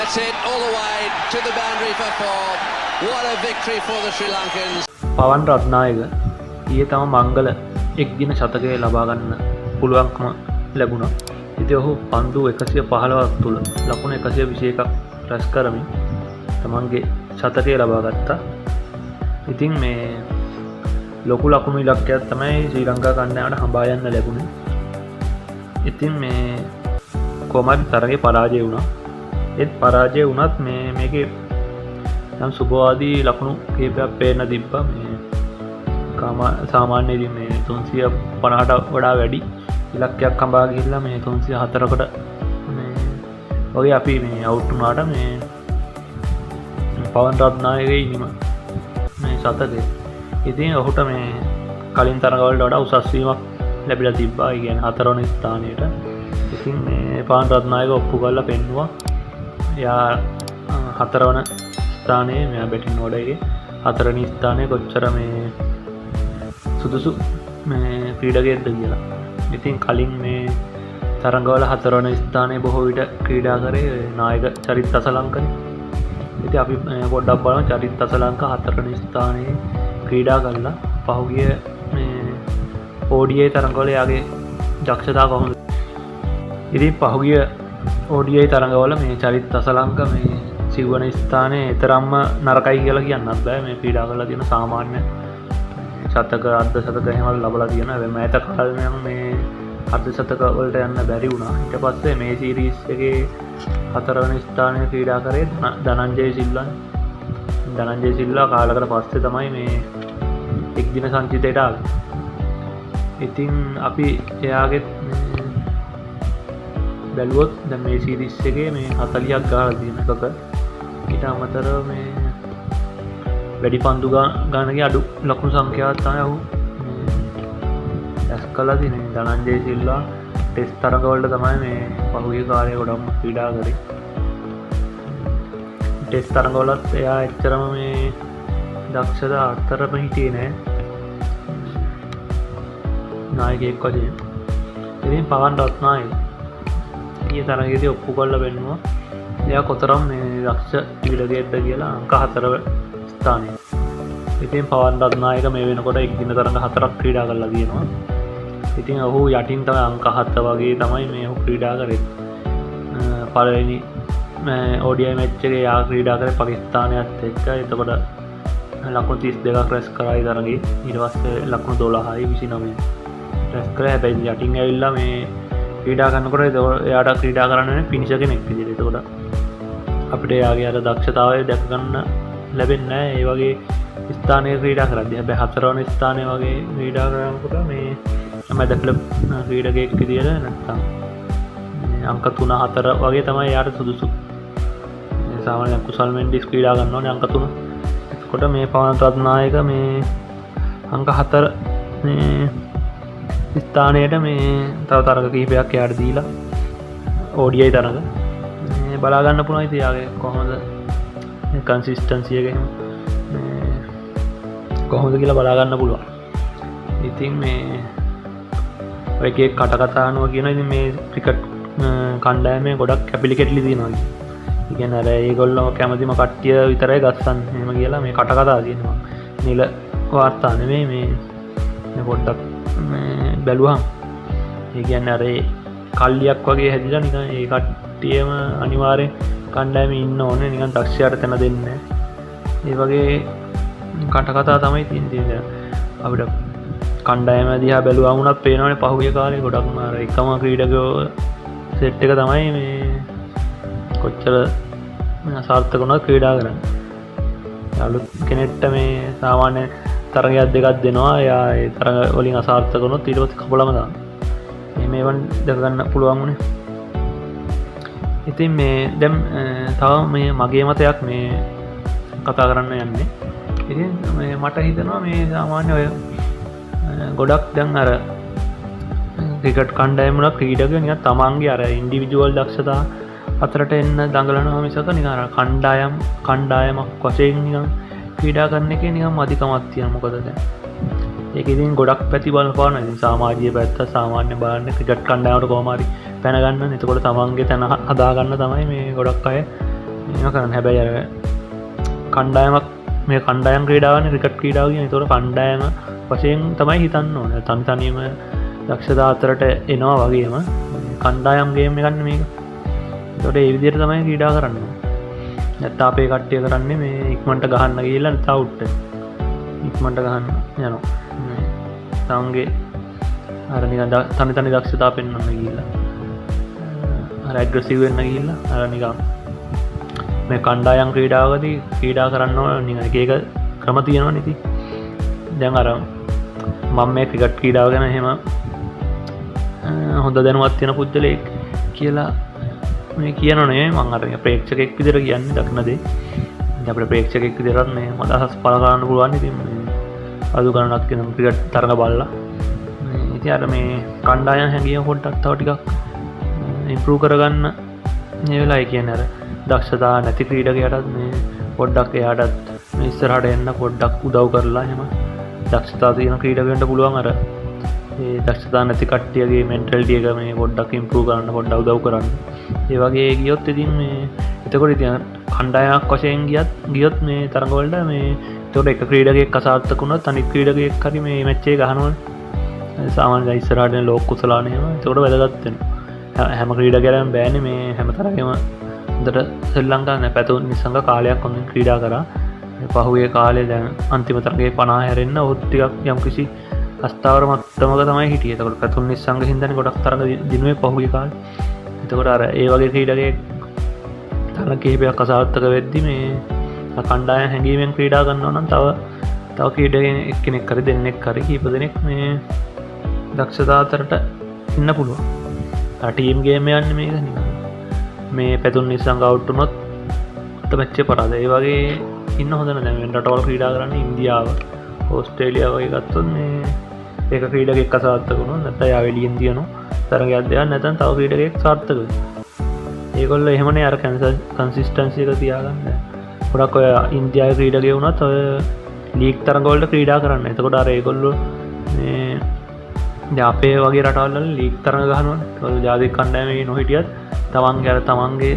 That's it, all the way to the boundary for four. What a victory for the Sri Lankans. පවන් Ratnayake ඊයේ තම මංගල එක් දින ශතකය ලබා ගන්න පුළුවන්කම ලැබුණා. ඉතින් ඔහු පන්දු 115ක් තුල ලකුණු 121ක් රැස් කරමින් තමන්ගේ ශතකය ලබා ගත්තා. ඉතින් මේ ලොකු ලකුණු ඉලක්කයක් තමයි ශ්‍රී ලංකා කණ්ඩායමට හඹා යන්න ලැබුණේ. ඉතින් මේ කොහොමද තරගේ පරාජය වුණා. ඒත් පරාජය වුණත් මේකේ නම් සුබවාදී ලකුණු කීපයක් පේන්න තිබ්බා. මේ සාමාන්‍යයෙන් මේ 350ට වඩා වැඩි ඉලක්කයක් හඹා ගිහිල්ලා මේ 304කට මේ වගේ අපි මේ අවුට් වුණාට මේ පවන් රත්නායකගේ ඉනිම මේ ශතකය. ඉතින් ඔහුට මේ කලින් තරගවලට වඩා උසස් වීමක් ලැබිලා තිබ්බා. ඒ කියන්නේ 4 වෙනි ස්ථානයට. ඉතින් මේ පවන් රත්නායක ඔප්පු කරලා පෙන්නුවා. එයා 4 වෙනි ස්ථානයේ මෙයා බැටින් ඕඩර් එකේ 4 වෙනි ස්ථානයේ කොච්චර මේ සුදුසු මේ ක්‍රීඩකයෙක්ද කියලා. ඉතින් කලින් මේ තරගවල 4 වෙනි ස්ථානයේ බොහෝ විට ක්‍රීඩා කරේ නායක චරිත් අසලංකනේ. ඉතින් අපි පොඩ්ඩක් බලමු චරිත් අසලංක 4 වෙනි ස්ථානයේ ක්‍රීඩා කළා. පහුගිය මේ ODI තරගවල යාගේ දක්ෂතාව කොහොමද? ඉතින් පහුගිය ODI තරගවල මේ චරිත් අසලංක මේ 9 වෙනි ස්ථානයේ තරම්ම නරකයි කියලා කියන්නත් බෑ. මේ ක්‍රීඩා කරලා තියෙන සාමාන්‍ය ශතක අර්ධ ශතක එහෙම ලබලා තියෙනවා. හැබැයි මෑත කාලේ නම් මේ අර්ධ ශතක වලට යන්න බැරි වුණා. ඊට පස්සේ මේ සීරීස් එකේ 4 වෙනි ස්ථානයේ ක්‍රීඩා කරේ ධනංජය සිල්වා. ධනංජය සිල්වා කාලයකට පස්සේ තමයි මේ එක් දින සංචිතයට ආවේ. ඉතින් අපි එයාගේ බැලුවොත් දැන් මේ සීරීස් එකේ මේ 40ක් ගහලා තියෙන එකක ඊට අමතරව මේ වැඩි පන්දු ගානගේ අඩු ලකුණු සංඛ්‍යාවක් තමයි ඔහු ඇස් කළා තියෙන්නේ. ධනංජය සිල්වා ටෙස්ට් තරගවලට තමයි මේ පහුගිය කාලේ ගොඩක් ක්‍රීඩා කරේ. ටෙස්ට් තරගවලත් එයා එච්චරම මේ දක්ෂතා අතරම හිටියේ නෑ නායකයෙක් වශයෙන්. ඉතින් පවන් රත්නායක ඊයේ තරගයේදී ඔප්පු කරලා පෙන්නුවා එයා කොතරම් මේ දක්ෂ ක්‍රීඩකයෙක්ද කියලා. අංක 4 ස්ථානයේ. ඉතින් පවන් රත්නායක මේ වෙනකොට එක් දින තරඟ 4ක් ක්‍රීඩා කරලා තියෙනවා. ඉතින් ඔහු යටින් තමයි අංක 7 වගේ තමයි මේ ඔහු ක්‍රීඩා කරේ. පළවෙනි ODI මැච් එකේ යා ක්‍රීඩා කරේ පාකිස්තානයත් එක්ක. එතකොට ලකුණු 32ක් රැස් කරා ඒ තරඟේ. ඊට පස්සේ ලකුණු 12යි 29යි රැස් කරා. හැබැයි යටින් ඇවිල්ලා මේ ක්‍රීඩා කරනකොට එයාට ක්‍රීඩා කරන්න ෆිනිෂර් කෙනෙක් විදිහට. එතකොට අපිට එයාගේ අර දක්ෂතාවය දැක ගන්න ලැබෙන්නේ නැහැ ඒ වගේ ස්ථානයක ක්‍රීඩා කරද්දී. හැබැයි 4 වෙනි ස්ථානයේ වගේ ක්‍රීඩා කරනකොට මේ මැද ක්ලබ් ක්‍රීඩකයෙක් විදියට නැත්තම් අංක 3 4 වගේ තමයි එයාට සුදුසු. සාමාන්‍යයෙන් කුසල් මෙන්ඩිස් ක්‍රීඩා කරනවානේ අංක 3. එතකොට මේ පවන් රත්නායක මේ අංක 4 මේ ස්ථානයට මේ තව තරග කිහිපයක් එයාට දීලා ODI තරග මේ බලා ගන්න පුළුවන්. ඉතින් යාගේ කොහොමද කන්සිස්ටන්සි එක එහෙම කොහොමද කියලා බලා ගන්න පුළුවන්. ඉතින් මේ ඔය එකේ කටකතා අනුව කියන ඉතින් මේ ක්‍රිකට් කණ්ඩායමේ ගොඩක් කැපිලි කෙටලි තියෙනවා. ඒ කියන්නේ අර ඒගොල්ලෝ කැමතිම කට්ටිය විතරයි ගස්සන් එහෙම කියලා මේ කටකතා තියෙනවා. නිල වාර්තා නෙමෙයි මේ පොඩ්ඩක් මේ බැලුවහම ඒ කියන්නේ අර කල්ලියක් වගේ හැදිලා නිකන් ඒ කට්ටියම අනිවාර්යෙන් කණ්ඩායමේ ඉන්න ඕනේ. නිකන් දක්ෂයාට තැන දෙන්නේ නැහැ. ඒ වගේ කටකතා තමයි තියෙන්නේ. අපිට කණ්ඩායම දිහා බැලුවම උනත් පේනවනේ පහුගිය කාලේ ගොඩක්ම අර එකම ක්‍රීඩකයෝ සෙට් එක තමයි මේ කොච්චර සාර්ථක වුණත් ක්‍රීඩා කරන්නේ. අලුත් කෙනෙක්ට මේ සාමාන්‍ය තරගයක් දෙකක් දෙනවා. එයා ඒ තරග වලින් අසාර්ථක වුණොත් ඊට පස්සේ කපලම දානවා. මේවන් දැක ගන්න පුළුවන් උනේ. ඉතින් මේ දැන් තව මේ මගේ මතයක් මේ කතා කරන්න යන්නේ. ඉතින් මේ මට හිතෙනවා මේ සාමාන්‍ය ඔය ගොඩක් දැන් අර ක්‍රිකට් කණ්ඩායම වල ක්‍රීඩකයෝ නිකන් තමන්ගේ අර ඉන්ඩිවිජුවල් දක්ෂතා අතරට එන්න දඟලනවා මිසක නිකන් අර කණ්ඩායමක් වශයෙන් නිකන් ක්‍රීඩා කරන එකේ නිකන් අධිකමක් තියෙනවා. මොකද දැන් ඒක ඉතින් ගොඩක් පැති බලපාන. ඉතින් සමාජීය පැත්ත සාමාන්‍ය බලන්න ක්‍රිකට් කණ්ඩායමට කොහොම හරි පැන ගන්න. එතකොට තමන්ගේ තැන හදා ගන්න තමයි මේ ගොඩක් අය එම කරන්න හැබැයි අර කණ්ඩායමක් මේ කණ්ඩායම් ක්‍රීඩාවන ක්‍රිකට් ක්‍රීඩාවගෙන තොර කණ්ඩායම වශයෙන් තමයි හිතන්න ඕන තනි තනීම දක්ෂතා අතරට එනවා වගේම කණ්ඩායම්ගේම ගන්න මේක තොට ඒ විදියට තමයි ක්‍රීඩා කරන්න නැත්තා අපේ කට්ටිය කරන්නේ මේ ඉක්මට ගහන්න කියලා තවුට්ට ඉක්මට ගහන්න යනවා තවන්ගේ අරනි තනි තනි දක්ෂතා පෙන්න්න කියලා රැග්‍රසිවෙන්න කියලා අරනිකම් මේ කණ්ඩායම් ක්‍රීඩාවදී ක්‍රීඩා කරන්න නික ඒක ක්‍රම තියෙනවා නති දැන් අර මං මේ ක්‍රිකට් ක්‍රීඩාව ගැන හෙම හොඳ දැනුවත් තියෙන පුද්ගලයෙක් කියලා මේ කියනනේ මං අර ප්‍රේක්ෂකෙක් විදිහට කියන්නේ දක්නදේ අපේ ප්‍රේක්ෂකෙක් විදිහට මේ අදහස් පළ කරන්න පුළුවන් ඉතින් අඩු ගණනක් කියන ක්‍රිකට් තරඟ බලලා ඉතින් අර මේ කණ්ඩායම් හැංගීම පොඩ්ඩක් තව ටිකක් ඉම්ප්‍රූව් කරගන්න මේ වෙලාවයි කියන්නේ අර දක්ෂතා නැති ක්‍රීඩකයටත් මේ පොඩ්ඩක් එයාටත් ඉස්සරහට එන්න පොඩ්ඩක් උදව් කරලා එහෙම දක්ෂතා තියෙන ක්‍රීඩකයන්ට පුළුවන් අර ඒ දක්ෂතා නැති කට්ටියගේ මෙන්ටැලිටි එක මේ පොඩ්ඩක් ඉම්ප්‍රූව් කරන්න පොඩ්ඩක් උදව් කරන්න. ඒ වගේ ගියොත් ඉතින් මේ එතකොට ඉතින් කණ්ඩායමක් වශයෙන් ගියොත් මේ තරඟ වලට මේ එතකොට එක ක්‍රීඩකයෙක් අසාර්ථක වුණොත් අනිත් ක්‍රීඩකයෙක් හරි මේ මැච් එක ගහනවා. සාමාන්‍යයෙන් ඉස්සරහට එන ලෝක කුසලානේ එහෙම. එතකොට වැදගත් වෙනවා. හැම ක්‍රීඩකයක්ම බෑනේ මේ හැම තරගෙම හොඳට ශ්‍රී ලංකාවේ පැතුම් නිසංග කාලයක් හොඳින් ක්‍රීඩා කරා. පහුගිය කාලේ දැන් අන්තිම තරගයේ 50 හැරෙන්න ඔහුත් ටිකක් යම්කිසි අස්ථාවර මට්ටමක තමයි හිටියේ. ඒකට පැතුම් නිසංග හින්දානේ ගොඩක් තරග දිනුවේ පහුගිය කාලේ. එතකොට අර ඒ වගේ ක්‍රීඩකයෙක් තරග කිහිපයක් අසාර්ථක වෙද්දි මේ කණ්ඩායම් හැංගීමෙන් ක්‍රීඩා කරනවා නම් තව ක්‍රීඩකෙක් එක්කෙනෙක් හරි දෙන්නෙක් හරි කීප දෙනෙක් මේ දක්ෂතා අතරට ඉන්න පුළුවන්. ටීම් ගේම් යන්නේ මේක නිකන් මේ පැතුම් නිසංග අවුට් වුණොත් අත මැච් එක පරාද. ඒ වගේ ඉන්න හොඳ නැහැ. දැන් රටවල් ක්‍රීඩා කරන්නේ ඉන්දියාව, ඕස්ට්‍රේලියාව වගේ ගත්තොත් මේ ඒක ක්‍රීඩකෙක් අසාර්ථක වුණොත් නැත්නම් යා වෙලියෙන් දිනනවා. තරගයක් දෙයක් නැත්නම් තව ක්‍රීඩකෙක් සාර්ථක වෙනවා. ඒගොල්ලෝ එහෙමනේ අර කන්සිස්ටන්සි එක තියාගන්න. ගොඩක් ඔය ඉන්දියාවේ ක්‍රීඩකයෝ වුණත් ඔය ලීග් තරඟ වලට ක්‍රීඩා කරන්න. එතකොට අර ඒගොල්ලෝ මේ දැන් අපේ වගේ රටවල් වල ලීග් තරඟ ගහනවනේ. ඒගොල්ලෝ ජාතික කණ්ඩායමේ නොහිටියත් තමන්ගේ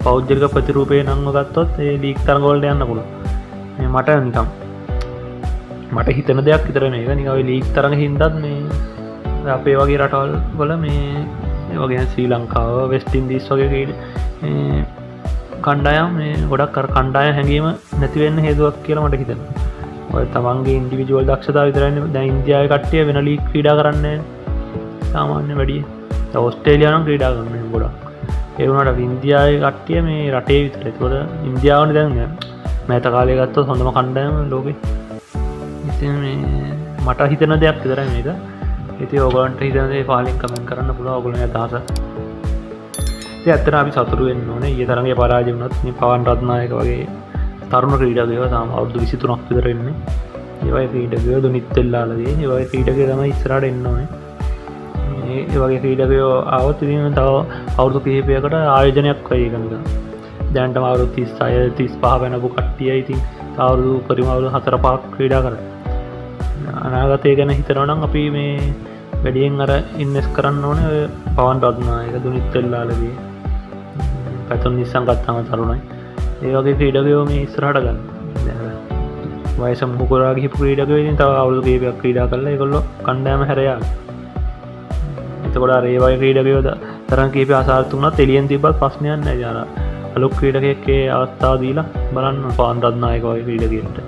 පෞද්ගලික ප්‍රතිරූපේ නම්ව ගත්තොත් ඒ ලීග් තරඟ වලට යන්න පුළුවන්. මේ මට හිතෙන දෙයක් විතර මේක නිකන් ඔය ලීග් තරඟ හින්දාත් මේ අපේ වගේ රටවල් වල මේ වගේ ශ්‍රී ලංකාව, වෙස්ට් ඉන්දීස් වගේ මේ කණ්ඩායම් මේ ගොඩක් අර කණ්ඩායම් හැංගීම නැති වෙන්න හේතුවක් කියලා මට හිතෙනවා. ඔය තමන්ගේ ඉන්ඩිවිජුවල් දක්ෂතාව විතරයි. දැන් ඉන්දියාවේ කට්ටිය වෙන ලීග් ක්‍රීඩා කරන්නේ සාමාන්‍ය වැඩි. ඕස්ට්‍රේලියාව නම් ක්‍රීඩා කරන්නේ ගොඩක්. ඒ වුණාට ඉන්දියාවේ කට්ටිය මේ රටේ විතරයි. ඒකවල ඉන්දියාවනේ දැන් මෑත කාලේ ගත්තොත් හොඳම කණ්ඩායම ලෝකේ. ඉතින් මේ මට හිතෙන දෙයක් විතරයි මේක. ඉතින් ඔයගොල්ලන්ට හිතන දේ පහලින් කමෙන්ට් කරන්න පුළුවන් ඔයගොල්ලෝගේ අදහස. ඉතින් ඇත්තට අපි සතුටු වෙන්න ඕනේ. ඊයේ තරඟේ පරාජය වුණත් මේ පවන් රත්නායක වගේ තරුණ ක්‍රීඩකයෝ තාම අවුරුදු 23ක් විතර ඉන්නේ. ඒ වගේ ක්‍රීඩකයෝ දුනිත් වෙල්ලාලගේ ඒ වගේ ක්‍රීඩකයෝ තමයි ඉස්සරහට එන්න ඕනේ. ඒ වගේ ක්‍රීඩකයෝ ආවොත් ඉතින් තව අවුරුදු කිහිපයකට ආයෝජනයක් වෙයි ඒක නිකන්. දැන්ටම අවුරුදු 36 35 වෙනපු කට්ටිය ඉතින් අවුරුදු පරිම අවුරුදු 4-5ක් ක්‍රීඩා කරා. අනාගතය ගැන හිතනවා නම් අපි මේ වැඩියෙන් අර ඉන්වෙස්ට් කරන්න ඕනේ ඔය පවන් රත්නායක දුනිත් වෙල්ලාලගේ පැතුම් නිසං ගත්තාම තරුණයි. ඒ වගේ ක්‍රීඩකයෝ මේ ඉස්සරහට ගන්න. වයස මුහු කරා ගිහපු ක්‍රීඩකයෝ ඉතින් තව අවුරුදු කිහිපයක් ක්‍රීඩා කරලා ඒගොල්ලෝ කණ්ඩායම හැර යාවි. එතකොට අර ඒ වගේ ක්‍රීඩකයෝ තරඟ කිහිපයක් අසාර්ථක වුණත් එළියෙන් තිබ්බත් ප්‍රශ්නයක් නැහැ. අර අලුත් ක්‍රීඩකයෙක් ඒ අවස්ථාව දීලා බලන්න පවන් රත්නායක වගේ ක්‍රීඩකයෙක්ට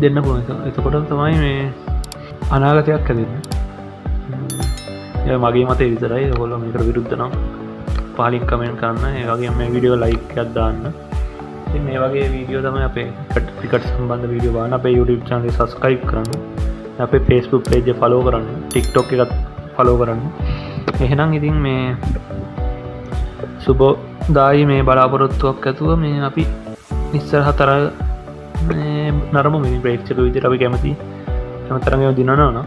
දෙන්න පුළුවන්. එතකොට තමයි මේ අනාගතයක් හැදෙන්නේ. ඒ මගේ මතය විතරයි. ඔයගොල්ලෝ මේකට විරුද්ධ නම් පහලින් කමෙන්ට් කරන්න. ඒ වගේම මේ වීඩියෝ ලයික් එකක් දාන්න. ඉතින් මේ වගේ වීඩියෝ තමයි අපේ ක්‍රිකට් සම්බන්ධ වීඩියෝ බලන්න අපේ YouTube channel එක subscribe කරන්න. අපේ Facebook page එක follow කරන්න. TikTok එකත් follow කරන්න. එහෙනම් ඉතින් මේ සුබදායි මේ බලාපොරොත්තුවක් ඇතුව මේ අපි ඉස්සරහතර මේ නරමු මේ ප්‍රේක්ෂක විදිහට අපි කැමති හැම තරගෙම දිනනවා නම්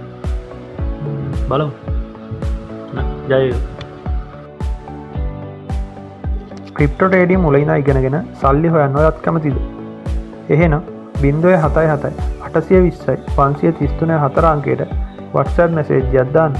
බලමු. ජය වේවා. ක්‍රිප්ටෝ ට්‍රේඩින් මුලින් ඉගෙනගෙන සල්ලි හොයන්න ඔයත් කැමතිද? එහෙනම් 077 820 533 4 අංකයට WhatsApp මැසේජ් එකක් දාන්න.